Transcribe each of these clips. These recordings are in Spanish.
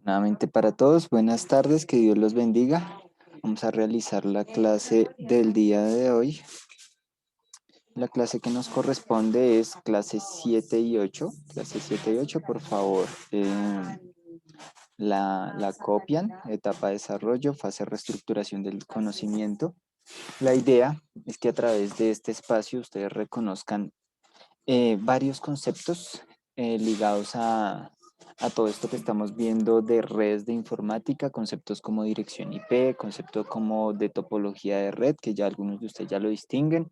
Nuevamente para todos, buenas tardes, que Dios los bendiga. Vamos a realizar la clase del día de hoy. La clase que nos corresponde es clase 7 y 8. Clase 7 y 8, por favor, la copian. Etapa de desarrollo, fase de reestructuración del conocimiento. La idea es que a través de este espacio ustedes reconozcan varios conceptos ligados a todo esto que estamos viendo de redes de informática, conceptos como dirección IP, conceptos como de topología de red, que ya algunos de ustedes ya lo distinguen,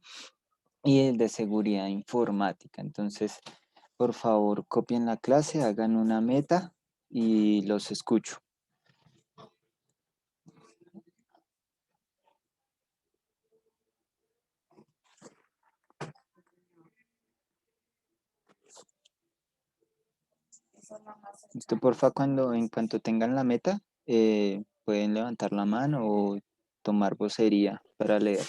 y el de seguridad informática. Entonces, por favor, copien la clase, hagan una meta y los escucho. Esto, porfa, en cuanto tengan la meta, pueden levantar la mano o tomar vocería para leerla.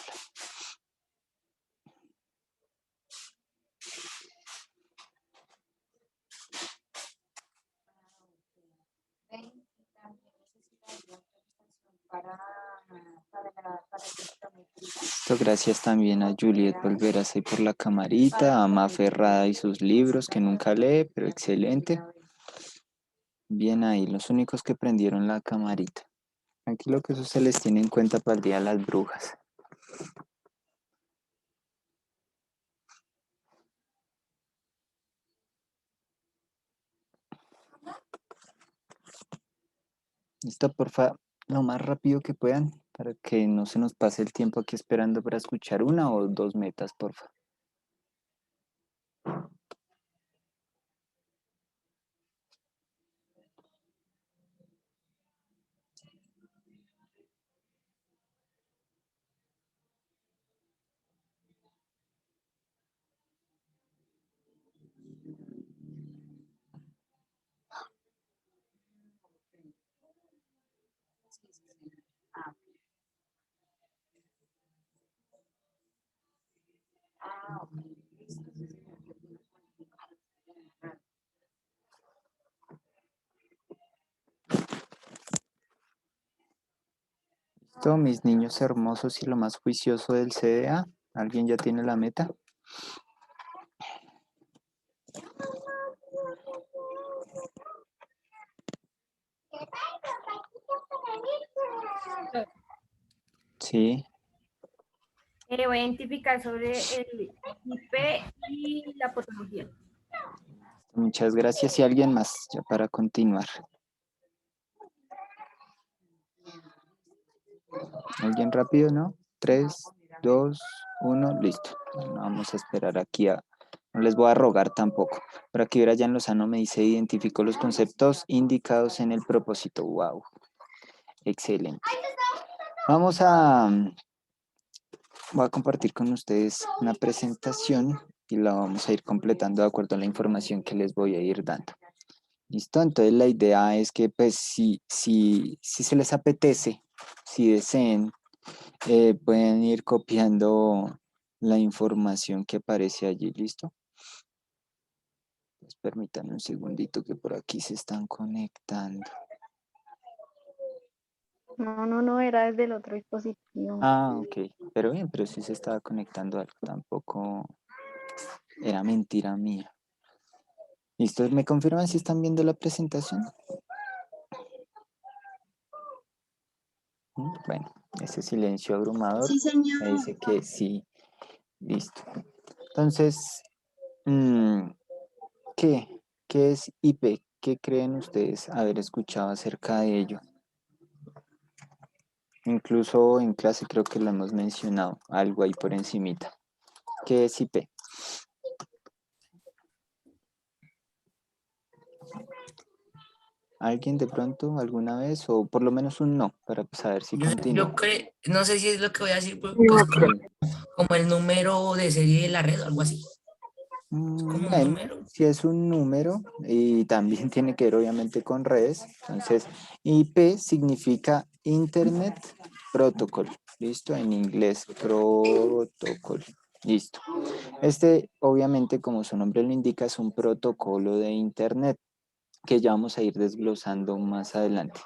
Listo, gracias también a Juliet Volveras ahí por la camarita, a Ma Ferrada y sus libros que nunca lee, pero excelente. Bien ahí, los únicos que prendieron la camarita. Tranquilo que eso se les tiene en cuenta para el Día de las Brujas. Listo, porfa, lo más rápido que puedan para que no se nos pase el tiempo aquí esperando para escuchar una o dos metas, porfa. Listo, mis niños hermosos y lo más juicioso del CDA. ¿Alguien ya tiene la meta? Sí. Voy a identificar sobre el IP y la patología. Muchas gracias. Y alguien más, ya para continuar. ¿Alguien rápido, no? 3, 2, 1, listo. Bueno, vamos a esperar aquí No les voy a rogar tampoco. Por aquí Brian Lozano me dice, identificó los conceptos indicados en el propósito. Wow, excelente. Vamos a... Voy a compartir con ustedes una presentación y la vamos a ir completando de acuerdo a la información que les voy a ir dando. ¿Listo? Entonces la idea es que pues si se les apetece, si deseen, pueden ir copiando la información que aparece allí, ¿listo? Pues permítanme un segundito que por aquí se están conectando. No, era desde el otro dispositivo. Ah, ok, pero bien, pero sí se estaba conectando algo, tampoco era mentira mía. ¿Listo? ¿Me confirman si están viendo la presentación? Bueno, ese silencio abrumador Sí, señor. me dice que sí. Listo. Entonces, ¿qué? ¿Qué es IP? ¿Qué creen ustedes haber escuchado acerca de ello? Incluso en clase creo que lo hemos mencionado, algo ahí por encimita. ¿Qué es IP? ¿Alguien de pronto alguna vez o por lo menos un no para saber si continúo? No sé si es lo que voy a decir, pero No, es como el número de serie de la red o algo así. Es como un Bueno, número. si es un número y también tiene que ver obviamente con redes, entonces IP significa Internet Protocol, ¿listo? En inglés, protocol, listo. Este obviamente como su nombre lo indica es un protocolo de Internet. que ya vamos a ir desglosando más adelante.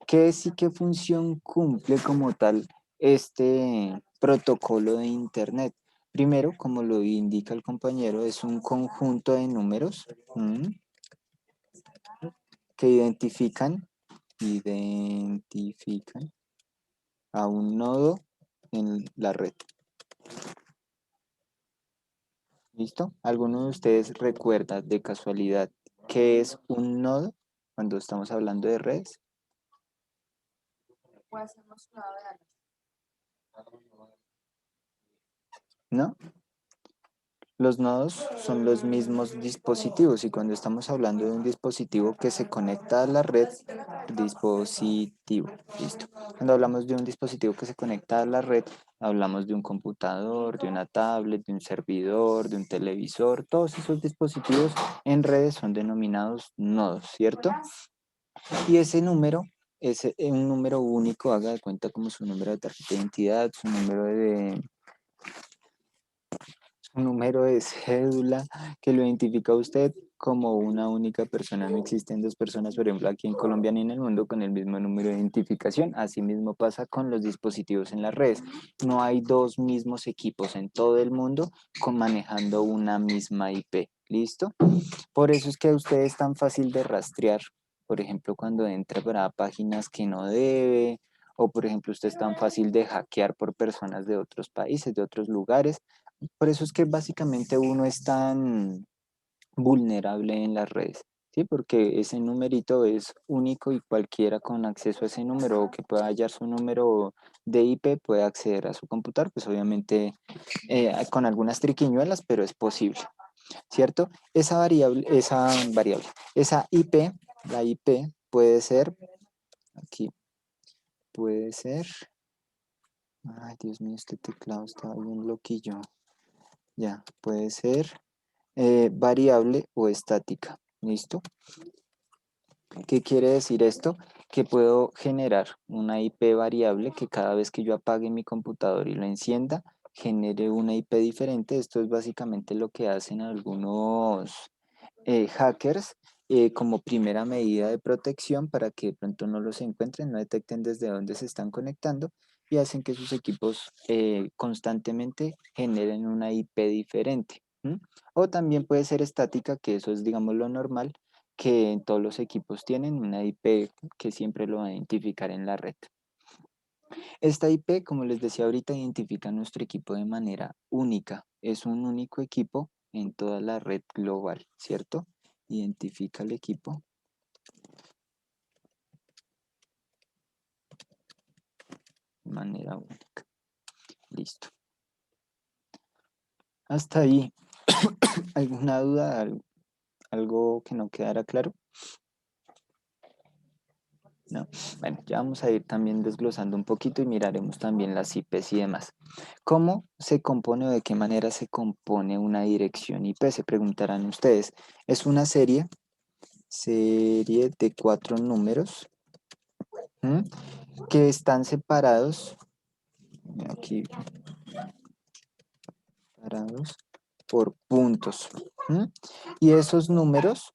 ¿Qué es y qué función cumple como tal este protocolo de Internet? Primero, como lo indica el compañero, es un conjunto de números que identifican a un nodo en la red. ¿Listo? ¿Alguno de ustedes recuerda de casualidad qué es un nodo cuando estamos hablando de redes? ¿No? Los nodos son los mismos dispositivos y cuando estamos hablando de un dispositivo que se conecta a la red, dispositivo, listo. Cuando hablamos de un dispositivo que se conecta a la red, hablamos de un computador, de una tablet, de un servidor, de un televisor. Todos esos dispositivos en redes son denominados nodos, ¿cierto? Y ese número es un número único, haga de cuenta como su número de tarjeta de identidad, un número de cédula que lo identifica a usted como una única persona. No existen dos personas, por ejemplo, aquí en Colombia ni en el mundo con el mismo número de identificación. Asimismo pasa con los dispositivos en las redes. No hay dos mismos equipos en todo el mundo manejando una misma IP. ¿Listo? Por eso es que a usted es tan fácil de rastrear. Por ejemplo, cuando entra para páginas que no debe, o por ejemplo, usted es tan fácil de hackear por personas de otros países, de otros lugares. Por eso es que básicamente uno es tan vulnerable en las redes, ¿sí? Porque ese numerito es único y cualquiera con acceso a ese número o que pueda hallar su número de IP puede acceder a su computador, pues obviamente con algunas triquiñuelas, pero es posible, ¿cierto? Esa IP, la IP puede ser, aquí puede ser, ay Dios mío, este teclado está bien loquillo, ya, puede ser variable o estática. ¿Listo? ¿Qué quiere decir esto? Que puedo generar una IP variable que cada vez que yo apague mi computador y lo encienda, genere una IP diferente. Esto es básicamente lo que hacen algunos hackers como primera medida de protección para que de pronto no los encuentren, no detecten desde dónde se están conectando y hacen que sus equipos constantemente generen una IP diferente. O también puede ser estática, que eso es, digamos, lo normal, que en todos los equipos tienen una IP que siempre lo va a identificar en la red. Esta IP, como les decía ahorita, identifica a nuestro equipo de manera única. Es un único equipo en toda la red global, ¿cierto? Identifica el equipo de manera única. Listo. Hasta ahí. ¿Alguna duda? ¿Algo que no quedara claro? No. Bueno, ya vamos a ir también desglosando un poquito y miraremos también las IPs y demás. ¿Cómo se compone o de qué manera se compone una dirección IP? Se preguntarán ustedes. Es una serie de 4 números que están separados, aquí, separados por puntos. Y esos números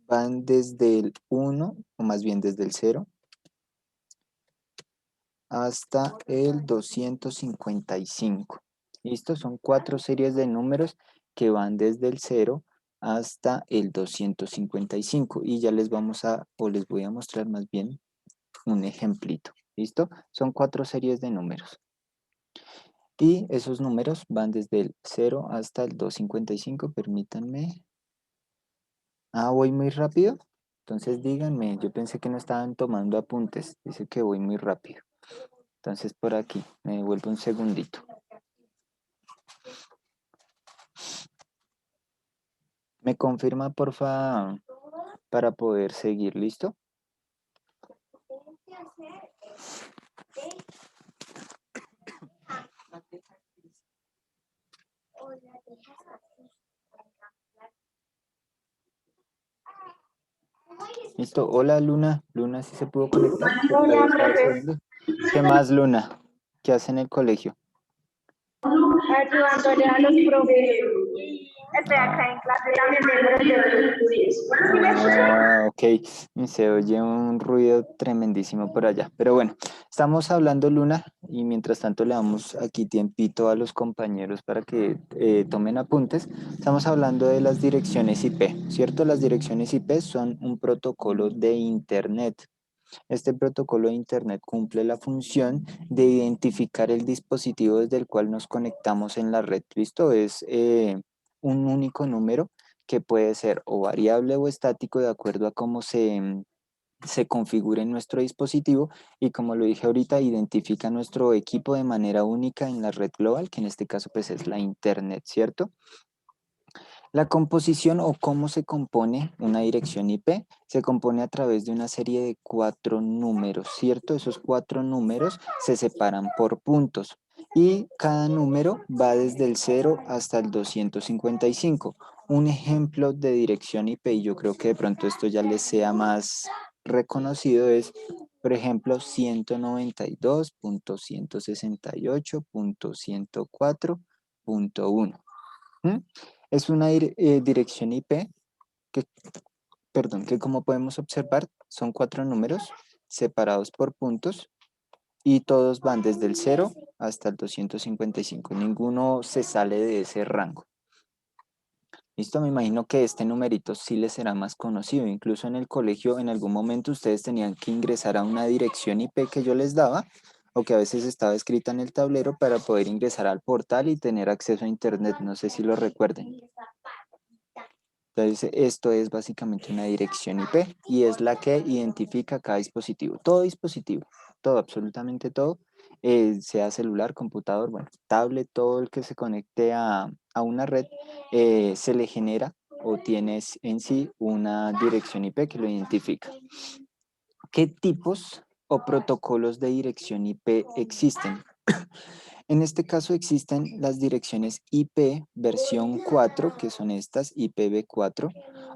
van desde el 1, o más bien desde el 0, hasta el 255. ¿Listo? Son 4 series de números que van desde el 0 hasta el 255. Y ya les les voy a mostrar más bien un ejemplito. ¿Listo? Son 4 series de números. Y esos números van desde el 0 hasta el 255. Permítanme. Ah, voy muy rápido. Entonces díganme, yo pensé que no estaban tomando apuntes. Dice que voy muy rápido. Entonces por aquí, me devuelvo un segundito. ¿Me confirma, porfa, para poder seguir? ¿Listo? Listo. Hola, Luna. Luna, ¿sí se pudo conectar? ¿Se puede Hola, estar profe. segundo? ¿Qué más, Luna? ¿Qué hace en el colegio? Ayudándole a los profes. Estoy acá en clase también. Ah, ok, se oye un ruido tremendísimo por allá. Pero bueno, estamos hablando, Luna, y mientras tanto le damos aquí tiempito a los compañeros para que tomen apuntes. Estamos hablando de las direcciones IP, ¿cierto? Las direcciones IP son un protocolo de Internet. Este protocolo de Internet cumple la función de identificar el dispositivo desde el cual nos conectamos en la red. ¿Listo? Es un único número que puede ser o variable o estático de acuerdo a cómo se configure en nuestro dispositivo y como lo dije ahorita, identifica nuestro equipo de manera única en la red global, que en este caso pues es la Internet, ¿cierto? La composición o cómo se compone una dirección IP se compone a través de una serie de 4 números, ¿cierto? Esos 4 números se separan por puntos y cada número va desde el 0 hasta el 255. Un ejemplo de dirección IP, y yo creo que de pronto esto ya les sea más reconocido, es, por ejemplo, 192.168.104.1. ¿Mm? Es una dirección IP que, perdón, que como podemos observar son 4 números separados por puntos y todos van desde el 0 hasta el 255. Ninguno se sale de ese rango. Listo, me imagino que este numerito sí les será más conocido. Incluso en el colegio en algún momento ustedes tenían que ingresar a una dirección IP que yo les daba o que a veces estaba escrita en el tablero para poder ingresar al portal y tener acceso a internet. No sé si lo recuerden. Entonces, esto es básicamente una dirección IP y es la que identifica cada dispositivo. Todo dispositivo, todo, absolutamente todo, sea celular, computador, bueno, tablet, todo el que se conecte a una red, se le genera o tiene en sí una dirección IP que lo identifica. ¿Qué tipos o protocolos de dirección IP existen? En este caso existen las direcciones IP versión 4, que son estas IPv4,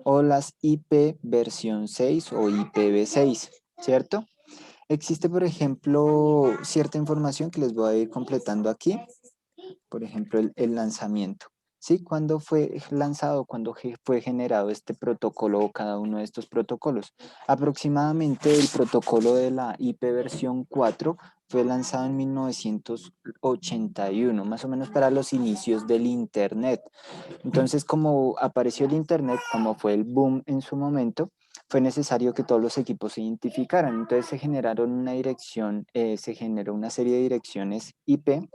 o las IP versión 6 o IPv6, ¿cierto? Existe, por ejemplo, cierta información que les voy a ir completando aquí. Por ejemplo, el lanzamiento. ¿Sí? ¿Cuándo fue lanzado? ¿Cuándo fue generado este protocolo o cada uno de estos protocolos? Aproximadamente el protocolo de la IP versión 4 fue lanzado en 1981, más o menos para los inicios del Internet. Entonces, como apareció el Internet, como fue el boom en su momento, fue necesario que todos los equipos se identificaran. Entonces se generaron una dirección, se generó una serie de direcciones IP,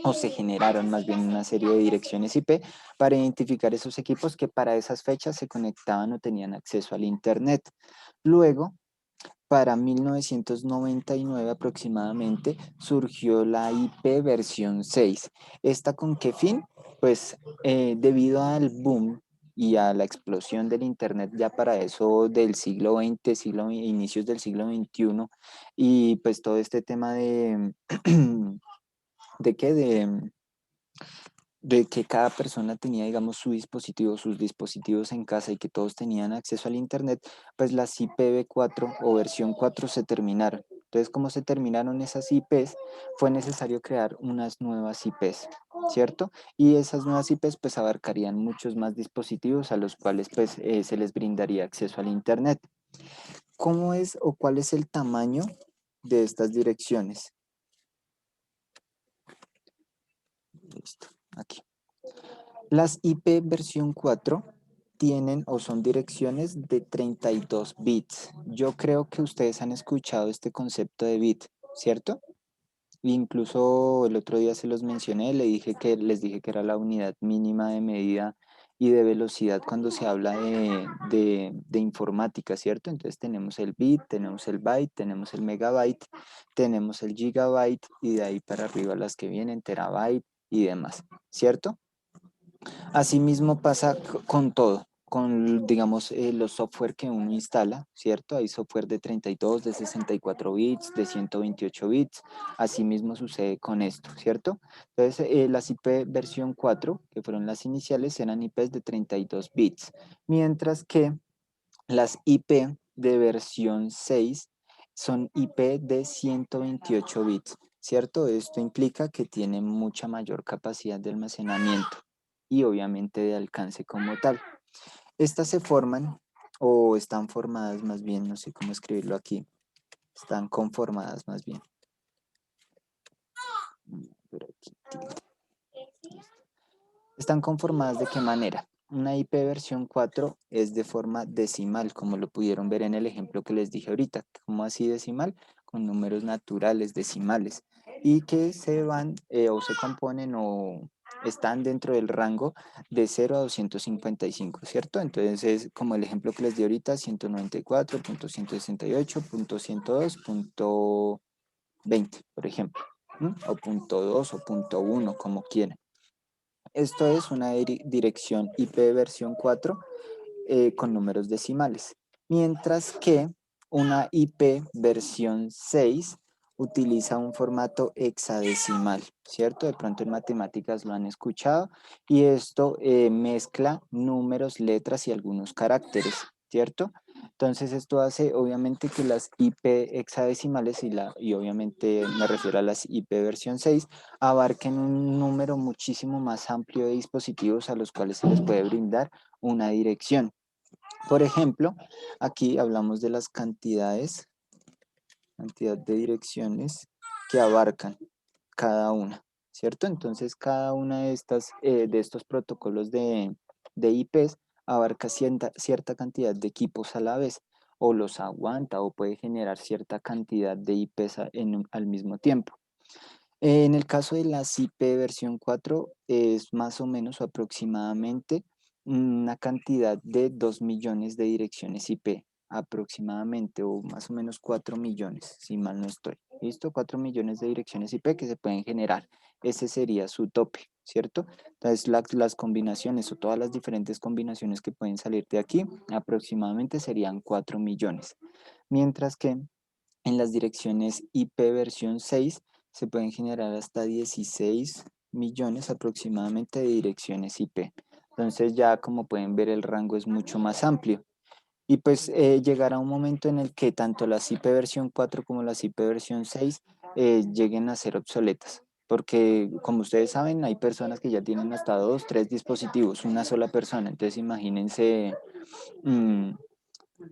o se generaron más bien una serie de direcciones IP para identificar esos equipos que para esas fechas se conectaban o tenían acceso al Internet. Luego, para 1999 aproximadamente, surgió la IP versión 6. ¿Esta con qué fin? Pues debido al boom y a la explosión del Internet ya para eso del siglo XX, inicios del siglo XXI, y pues todo este tema de, ¿de qué? De que cada persona tenía, digamos, su dispositivo, sus dispositivos en casa y que todos tenían acceso al Internet, pues las IPv4 o versión 4 se terminaron. Entonces, como se terminaron esas IPs, fue necesario crear unas nuevas IPs, ¿cierto? Y esas nuevas IPs pues abarcarían muchos más dispositivos a los cuales pues se les brindaría acceso al Internet. ¿Cómo es o cuál es el tamaño de estas direcciones? Listo, aquí. Las IP versión 4 tienen o son direcciones de 32 bits. Yo creo que ustedes han escuchado este concepto de bit, ¿cierto? Incluso el otro día se los mencioné, les dije que era la unidad mínima de medida y de velocidad cuando se habla de informática, ¿cierto? Entonces tenemos el bit, tenemos el byte, tenemos el megabyte, tenemos el gigabyte y de ahí para arriba las que vienen, terabyte y demás, ¿cierto? Asimismo pasa con todo, con, digamos, los software que uno instala, ¿cierto? Hay software de 32, de 64 bits, de 128 bits. Asimismo sucede con esto, ¿cierto? Entonces, las IP versión 4, que fueron las iniciales, eran IPs de 32 bits, mientras que las IP de versión 6 son IP de 128 bits, ¿cierto? Esto implica que tienen mucha mayor capacidad de almacenamiento. y obviamente de alcance como tal. Estas se forman o están formadas más bien, no sé cómo escribirlo aquí, están conformadas más bien. Por aquí. ¿Están conformadas de qué manera? Una IP versión 4 es de forma decimal, como lo pudieron ver en el ejemplo que les dije ahorita. ¿Cómo así decimal? Con números naturales, decimales, y que se van o se componen o están dentro del rango de 0 a 255, ¿cierto? Entonces es como el ejemplo que les di ahorita, 194.168.102.20, por ejemplo, ¿m? O punto 2 o punto 1, como quieran. Esto es una dirección IP versión 4 con números decimales, mientras que una IP versión 6 utiliza un formato hexadecimal, ¿cierto? De pronto en matemáticas lo han escuchado, y esto mezcla números, letras y algunos caracteres, ¿cierto? Entonces esto hace obviamente que las IP hexadecimales y obviamente me refiero a las IP versión 6 abarquen un número muchísimo más amplio de dispositivos a los cuales se les puede brindar una dirección. Por ejemplo, aquí hablamos de las cantidad de direcciones que abarcan cada una, ¿cierto? Entonces, cada una de estos protocolos de IPs abarca cierta cantidad de equipos a la vez, o los aguanta, o puede generar cierta cantidad de IPs al mismo tiempo. En el caso de la IP versión 4 es más o menos o aproximadamente una cantidad de 2 millones de direcciones IP, aproximadamente, o más o menos 4 millones, si mal no estoy. ¿Listo? 4 millones de direcciones IP que se pueden generar. Ese sería su tope, ¿cierto? Entonces las combinaciones o todas las diferentes combinaciones que pueden salir de aquí aproximadamente serían 4 millones. Mientras que en las direcciones IP versión 6 se pueden generar hasta 16 millones aproximadamente de direcciones IP. Entonces ya como pueden ver el rango es mucho más amplio. Y pues llegará un momento en el que tanto las IP versión 4 como las IP versión 6 lleguen a ser obsoletas. Porque como ustedes saben, hay personas que ya tienen hasta 2, 3 dispositivos, una sola persona. Entonces imagínense mm,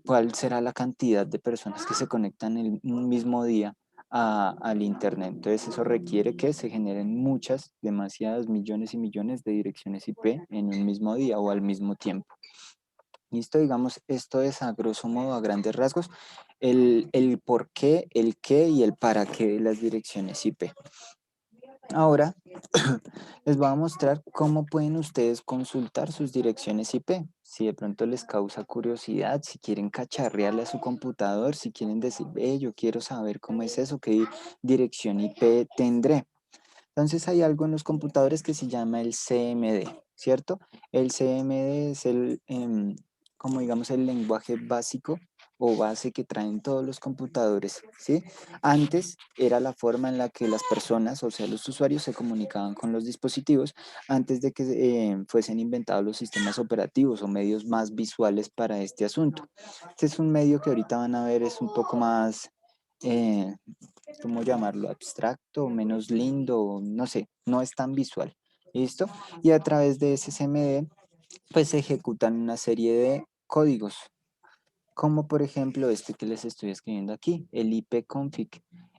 cuál será la cantidad de personas que se conectan en un mismo día al Internet. Entonces eso requiere que se generen muchas, demasiadas millones y millones de direcciones IP en un mismo día o al mismo tiempo. Listo, digamos, esto es a grosso modo, a grandes rasgos, el por qué, el qué y el para qué de las direcciones IP. Ahora les voy a mostrar cómo pueden ustedes consultar sus direcciones IP. Si de pronto les causa curiosidad, si quieren cacharrearle a su computador, si quieren decir, ve, yo quiero saber cómo es eso, qué dirección IP tendré. Entonces hay algo en los computadores que se llama el CMD, ¿cierto? El CMD es como digamos, el lenguaje básico o base que traen todos los computadores, ¿sí? Antes era la forma en la que las personas, o sea, los usuarios, se comunicaban con los dispositivos antes de que fuesen inventados los sistemas operativos o medios más visuales para este asunto. Este es un medio que ahorita van a ver es un poco más, eh, ¿cómo llamarlo? Abstracto, menos lindo, no sé, no es tan visual. ¿Listo? Y a través de ese CMD, pues se ejecutan una serie de códigos, como por ejemplo este que les estoy escribiendo aquí, el ipconfig.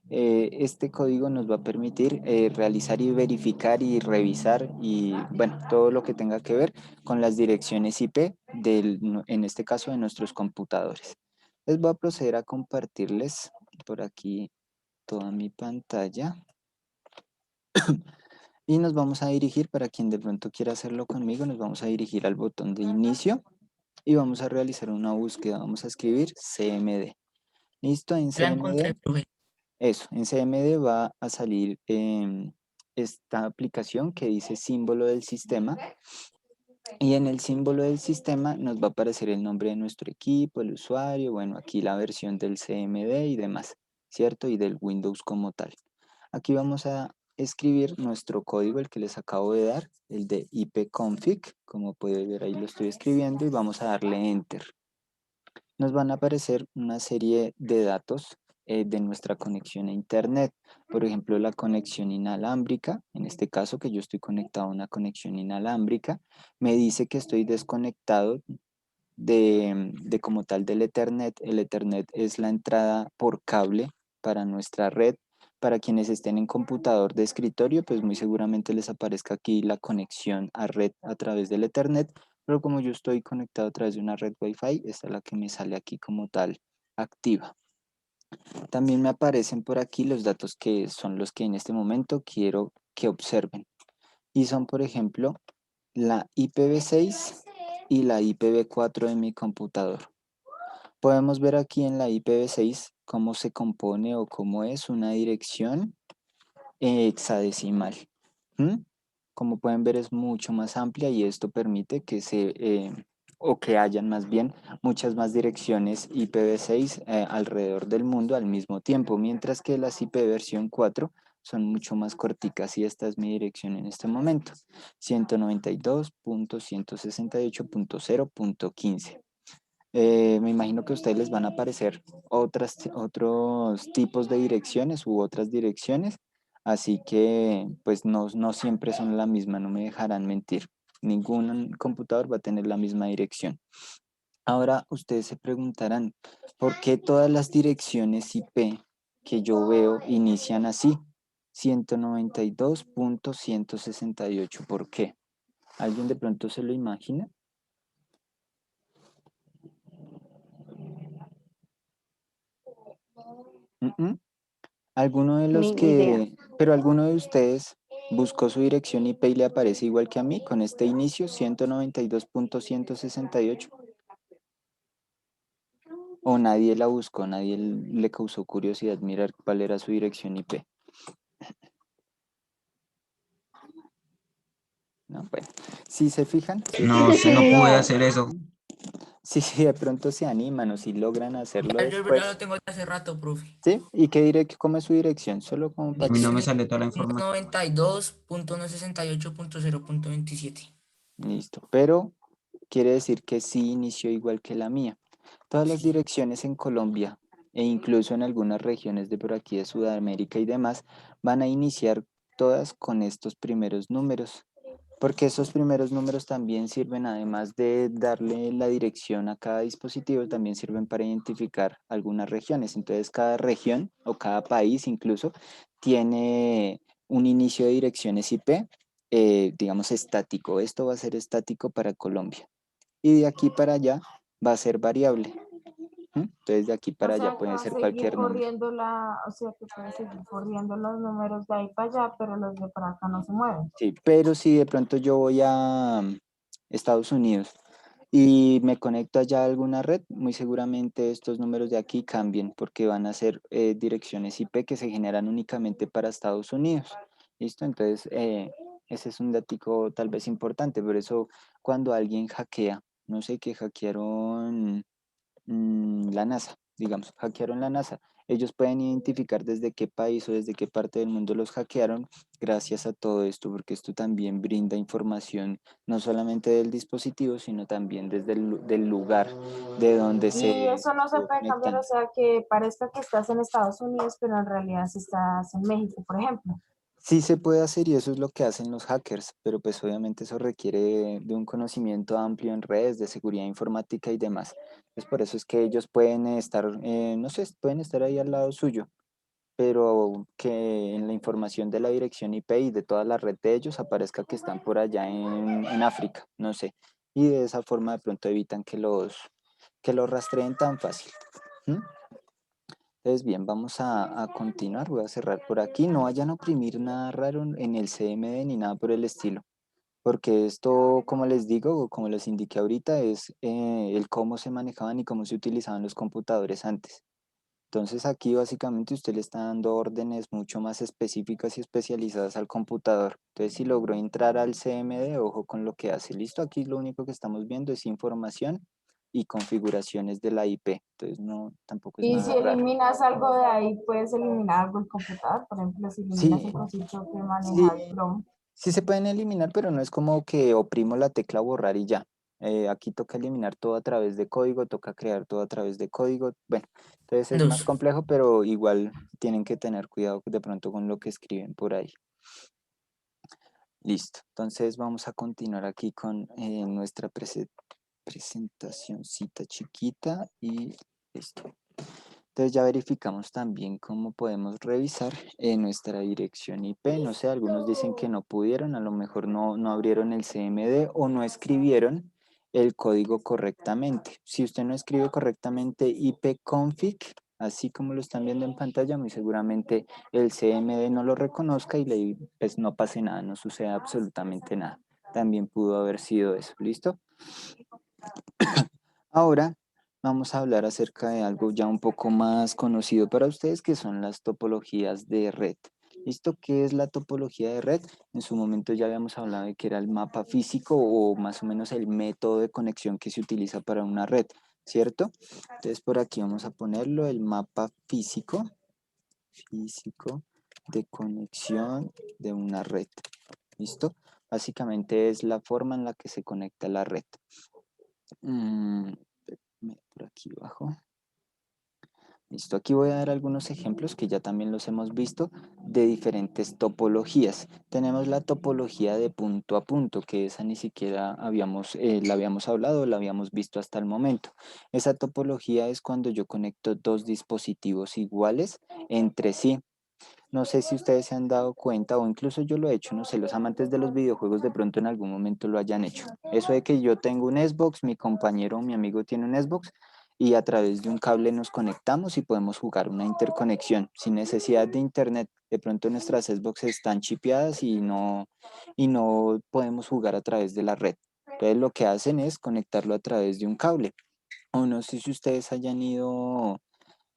Este código nos va a permitir realizar y verificar y revisar y, bueno, todo lo que tenga que ver con las direcciones IP, en este caso de nuestros computadores. Les voy a proceder a compartirles por aquí toda mi pantalla y nos vamos a dirigir, para quien de pronto quiera hacerlo conmigo, nos vamos a dirigir al botón de inicio y vamos a realizar una búsqueda. Vamos a escribir CMD. ¿Listo? En La encontré, CMD, profe. eso, en CMD va a salir esta aplicación que dice símbolo del sistema, y en el símbolo del sistema nos va a aparecer el nombre de nuestro equipo, el usuario, bueno, aquí la versión del CMD y demás, ¿cierto? Y del Windows como tal. Aquí vamos a escribir nuestro código, el que les acabo de dar, el de ipconfig, como pueden ver ahí lo estoy escribiendo, y vamos a darle enter. Nos van a aparecer una serie de datos de nuestra conexión a Internet. Por ejemplo, la conexión inalámbrica, en este caso que yo estoy conectado a una conexión inalámbrica, me dice que estoy desconectado de como tal del Ethernet. El Ethernet es la entrada por cable para nuestra red. Para quienes estén en computador de escritorio, pues muy seguramente les aparezca aquí la conexión a red a través del Ethernet, pero como yo estoy conectado a través de una red Wi-Fi, esta es la que me sale aquí como tal activa. También me aparecen por aquí los datos que son los que en este momento quiero que observen. Y son, por ejemplo, la IPv6 y la IPv4 de mi computador. Podemos ver aquí en la IPv6 cómo se compone o cómo es una dirección hexadecimal. Como pueden ver, es mucho más amplia y esto permite que o que hayan más bien muchas más direcciones IPv6 alrededor del mundo al mismo tiempo, mientras que las IP versión 4 son mucho más corticas y esta es mi dirección en este momento, 192.168.0.15. Me imagino que a ustedes les van a aparecer otros tipos de direcciones u otras direcciones, así que pues no siempre son la misma, no me dejarán mentir. Ningún computador va a tener la misma dirección. Ahora ustedes se preguntarán, ¿por qué todas las direcciones IP que yo veo inician así? 192.168, ¿por qué? ¿Alguien de pronto se lo imagina? ¿Alguno de los Ni idea. pero alguno de ustedes buscó su dirección IP y le aparece igual que a mí con este inicio, 192.168? ¿O nadie la buscó, nadie le causó curiosidad mirar cuál era su dirección IP? No, bueno, si se fijan, No sé, no pude hacer eso. si de pronto se animan o si logran hacerlo Ya después, lo tengo desde hace rato, profe. ¿sí? ¿Y cómo es su dirección? Solo como A para mí no que... me sale toda la información. 92.168.0.27. Listo, pero quiere decir que sí inició igual que la mía. Todas las Sí. direcciones en Colombia e incluso en algunas regiones de por aquí de Sudamérica y demás van a iniciar todas con estos primeros números, porque esos primeros números también sirven, además de darle la dirección a cada dispositivo, también sirven para identificar algunas regiones. Entonces cada región o cada país incluso tiene un inicio de direcciones IP, digamos estático. Esto va a ser estático para Colombia. Y de aquí para allá va a ser variable. Entonces de aquí O para allá sea, que puede va a ser seguir cualquier número. corriendo o sea, que puede seguir corriendo los números de ahí para allá, pero los de para acá no se mueven. Sí, pero si de pronto yo voy a Estados Unidos y me conecto allá a alguna red, muy seguramente estos números de aquí cambien porque van a ser direcciones IP que se generan únicamente para Estados Unidos. ¿Listo? Entonces, ese es un datico tal vez importante, por eso cuando alguien hackea, no sé, que hackearon la NASA, digamos, hackearon la NASA. Ellos pueden identificar desde qué país o desde qué parte del mundo los hackearon gracias a todo esto, porque esto también brinda información no solamente del dispositivo, sino también desde del lugar de donde Y se eso no se estuvo puede cambiar, o conectando. sea, que parezca que estás en Estados Unidos, pero en realidad sí estás en México, por ejemplo. Sí se puede hacer y eso es lo que hacen los hackers, pero pues obviamente eso requiere de un conocimiento amplio en redes, de seguridad informática y demás. Pues por eso es que ellos pueden estar, no sé, pueden estar ahí al lado suyo, pero que en la información de la dirección IP y de toda la red de ellos aparezca que están por allá en África, no sé. Y de esa forma de pronto evitan que los rastreen tan fácil. ¿Mm? Entonces, bien, vamos a continuar. Voy a cerrar por aquí. No vayan a oprimir nada raro en el CMD ni nada por el estilo, porque esto, como les digo, o como les indiqué ahorita, es el cómo se manejaban y cómo se utilizaban los computadores antes. Entonces aquí básicamente usted le está dando órdenes mucho más específicas y especializadas al computador. Entonces si logró entrar al CMD, ojo con lo que hace. Listo, aquí lo único que estamos viendo es información y configuraciones de la IP. Entonces no, tampoco es Y si nada raro. eliminas algo de ahí, puedes eliminar algo del computador. Por ejemplo, si eliminas Sí, el cosito que maneja el sí, Chrome. sí se pueden eliminar, pero no es como que oprimo la tecla borrar y ya. Aquí toca eliminar todo a través de código, toca crear todo a través de código. Bueno, entonces es más 2. complejo, pero igual tienen que tener cuidado de pronto con lo que escriben por ahí. Listo, entonces vamos a continuar aquí con nuestra presentacioncita chiquita y listo. Entonces ya verificamos también cómo podemos revisar nuestra dirección IP. No sé, algunos dicen que no pudieron, a lo mejor no abrieron el CMD o no escribieron el código correctamente. Si usted no escribe correctamente ipconfig, así como lo están viendo en pantalla, muy seguramente el CMD no lo reconozca y pues no pase nada, no sucede absolutamente nada. También pudo haber sido eso, ¿listo? Ahora vamos a hablar acerca de algo ya un poco más conocido para ustedes, que son las topologías de red. ¿Listo? ¿Qué es la topología de red? En su momento ya habíamos hablado de que era el mapa físico o más o menos el método de conexión que se utiliza para una red, ¿cierto? Entonces por aquí vamos a ponerlo, el mapa físico de conexión de una red. ¿Listo? Básicamente es la forma en la que se conecta la red. Por aquí abajo. Listo, aquí voy a dar algunos ejemplos que ya también los hemos visto de diferentes topologías. Tenemos la topología de punto a punto, que esa ni siquiera la habíamos hablado, la habíamos visto hasta el momento. Esa topología es cuando yo conecto dos dispositivos iguales entre sí. No sé si ustedes se han dado cuenta o incluso yo lo he hecho, no sé, los amantes de los videojuegos de pronto en algún momento lo hayan hecho. Eso de que yo tengo un Xbox, mi compañero o mi amigo tiene un Xbox y a través de un cable nos conectamos y podemos jugar una interconexión sin necesidad de internet. De pronto nuestras Xbox están chipeadas y no podemos jugar a través de la red. Entonces lo que hacen es conectarlo a través de un cable. O no sé si ustedes hayan ido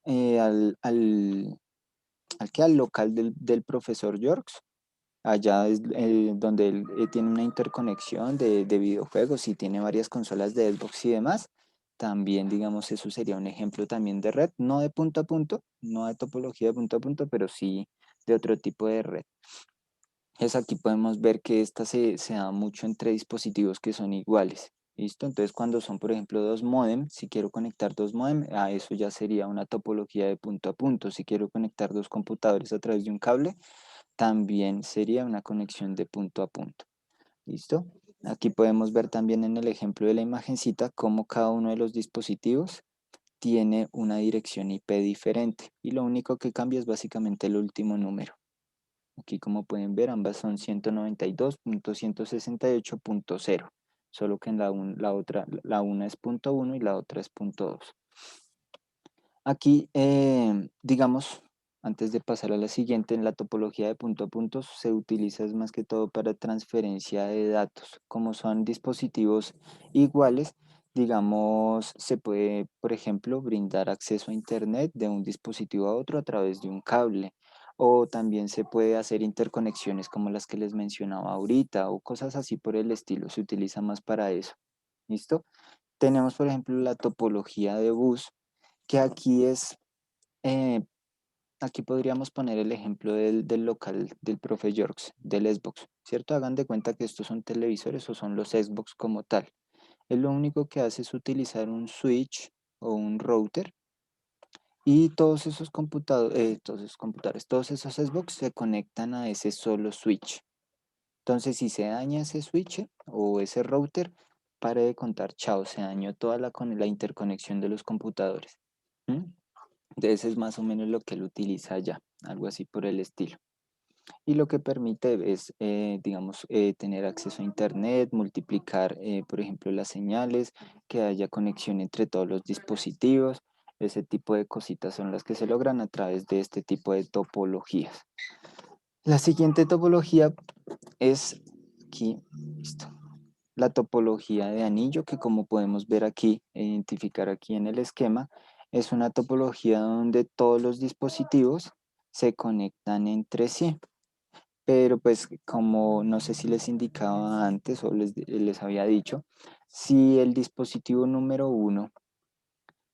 al local del profesor Yorks. Allá es donde él tiene una interconexión de videojuegos y tiene varias consolas de Xbox y demás. También, digamos, eso sería un ejemplo también de red, no de punto a punto, no de topología de punto a punto, pero sí de otro tipo de red. Es aquí podemos ver que esta se da mucho entre dispositivos que son iguales. ¿Listo? Entonces, cuando son, por ejemplo, dos modem, si quiero conectar dos modem, a eso ya sería una topología de punto a punto. Si quiero conectar dos computadores a través de un cable, también sería una conexión de punto a punto. ¿Listo? Aquí podemos ver también en el ejemplo de la imagencita cómo cada uno de los dispositivos tiene una dirección IP diferente y lo único que cambia es básicamente el último número. Aquí como pueden ver ambas son 192.168.0, solo que en la una es .1 y la otra es .2. Aquí, digamos, antes de pasar a la siguiente, en la topología de punto a punto se utiliza es más que todo para transferencia de datos. Como son dispositivos iguales, digamos, se puede, por ejemplo, brindar acceso a Internet de un dispositivo a otro a través de un cable. O también se puede hacer interconexiones como las que les mencionaba ahorita o cosas así por el estilo. Se utiliza más para eso. ¿Listo? Tenemos, por ejemplo, la topología de bus, que eh, aquí podríamos poner el ejemplo del local del profe Yorks, del Xbox, ¿cierto? Hagan de cuenta que estos son televisores o son los Xbox como tal. Él lo único que hace es utilizar un switch o un router y todos esos Xbox se conectan a ese solo switch. Entonces, si se daña ese switch o ese router, pare de contar, chao, se dañó toda la interconexión de los computadores. ¿Mm? Entonces es más o menos lo que él utiliza allá, algo así por el estilo. Y lo que permite es, digamos, tener acceso a Internet, multiplicar, por ejemplo, las señales, que haya conexión entre todos los dispositivos. Ese tipo de cositas son las que se logran a través de este tipo de topologías. La siguiente topología es aquí, listo. La topología de anillo, que como podemos ver aquí, identificar aquí en el esquema, es una topología donde todos los dispositivos se conectan entre sí. Pero pues como no sé si les indicaba antes o les había dicho, si el dispositivo número 1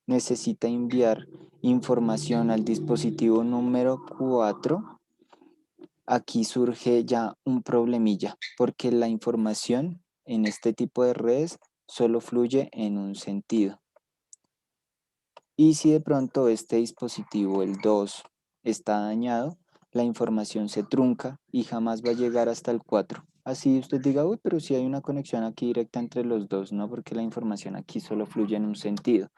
necesita enviar información al dispositivo número 4, aquí surge ya un problemilla, porque la información en este tipo de redes solo fluye en un sentido. Y si de pronto este dispositivo, el 2, está dañado, la información se trunca y jamás va a llegar hasta el 4. Así usted diga, uy, pero si hay una conexión aquí directa entre los dos, no, porque la información aquí solo fluye en un sentido.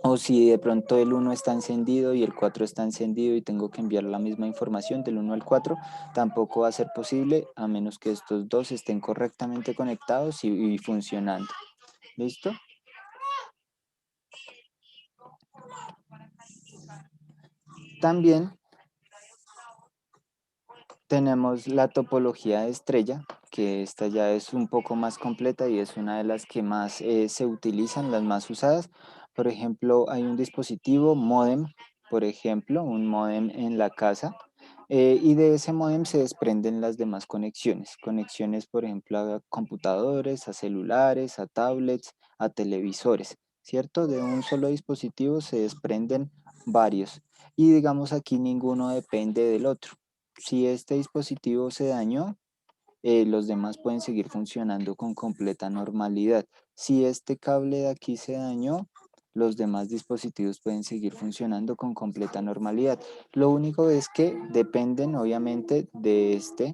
O si de pronto el 1 está encendido y el 4 está encendido y tengo que enviar la misma información del 1 al 4, tampoco va a ser posible a menos que estos dos estén correctamente conectados y funcionando. ¿Listo? También tenemos la topología de estrella, que esta ya es un poco más completa y es una de las que más se utilizan, las más usadas. Por ejemplo, hay un dispositivo módem, por ejemplo, un módem en la casa, y de ese módem se desprenden las demás conexiones. Conexiones, por ejemplo, a computadores, a celulares, a tablets, a televisores, ¿cierto? De un solo dispositivo se desprenden varios. Y digamos aquí ninguno depende del otro. Si este dispositivo se dañó, los demás pueden seguir funcionando con completa normalidad. Si este cable de aquí se dañó, los demás dispositivos pueden seguir funcionando con completa normalidad. Lo único es que dependen obviamente de este,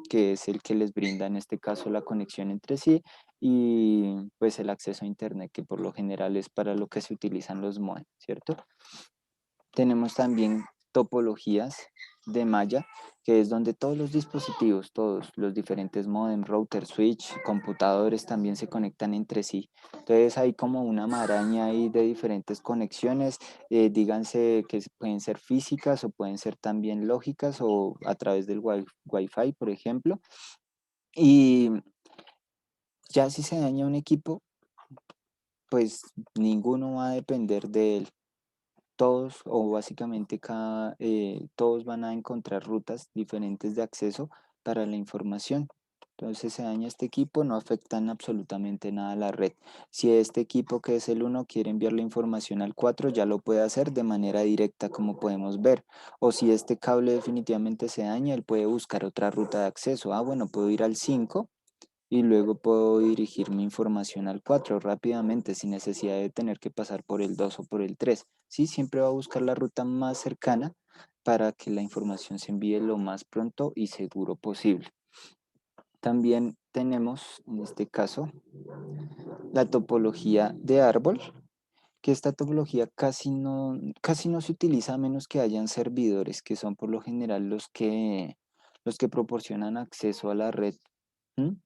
que es el que les brinda en este caso la conexión entre sí y pues el acceso a internet, que por lo general es para lo que se utilizan los modems, ¿cierto? Tenemos también topologías de malla, que es donde todos los dispositivos, todos los diferentes modem, router, switch, computadores también se conectan entre sí. Entonces hay como una maraña ahí de diferentes conexiones, díganse que pueden ser físicas o pueden ser también lógicas o a través del Wi-Fi, por ejemplo. Y ya si se daña un equipo, pues ninguno va a depender de él. Todos o básicamente todos van a encontrar rutas diferentes de acceso para la información. Entonces se daña este equipo, no afectan absolutamente nada a la red. Si este equipo que es el 1 quiere enviar la información al 4, ya lo puede hacer de manera directa como podemos ver. O si este cable definitivamente se daña, él puede buscar otra ruta de acceso. Ah, bueno, puedo ir al 5 y luego puedo dirigir mi información al 4 rápidamente sin necesidad de tener que pasar por el 2 o por el 3. Sí, siempre va a buscar la ruta más cercana para que la información se envíe lo más pronto y seguro posible. También tenemos, en este caso, la topología de árbol, que esta topología casi no se utiliza a menos que hayan servidores, que son por lo general los que proporcionan acceso a la red. ¿Mm?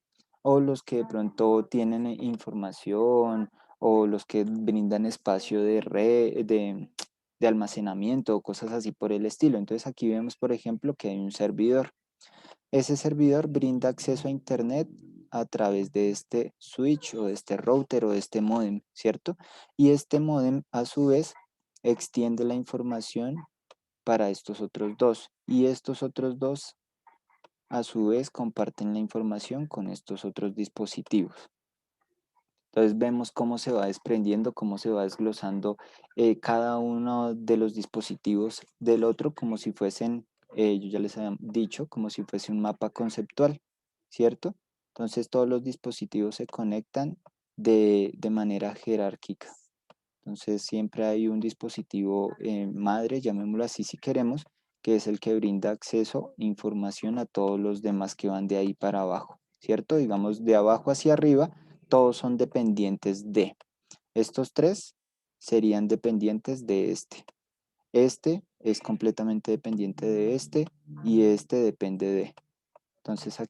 O los que de pronto tienen información o los que brindan espacio de red, de almacenamiento o cosas así por el estilo. Entonces aquí vemos, por ejemplo, que hay un servidor. Ese servidor brinda acceso a internet a través de este switch o de este router o de este módem, ¿cierto? Y este módem a su vez extiende la información para estos otros dos. Y estos otros dos a su vez comparten la información con estos otros dispositivos. Entonces vemos cómo se va desprendiendo, cómo se va desglosando cada uno de los dispositivos del otro como si fuesen, yo ya les había dicho, como si fuese un mapa conceptual, ¿cierto? Entonces todos los dispositivos se conectan de manera jerárquica. Entonces siempre hay un dispositivo madre, llamémoslo así si queremos, que es el que brinda acceso, información a todos los demás que van de ahí para abajo, ¿cierto? Digamos, de abajo hacia arriba, todos son dependientes de. Estos tres serían dependientes de este. Este es completamente dependiente de este y este depende de. Entonces aquí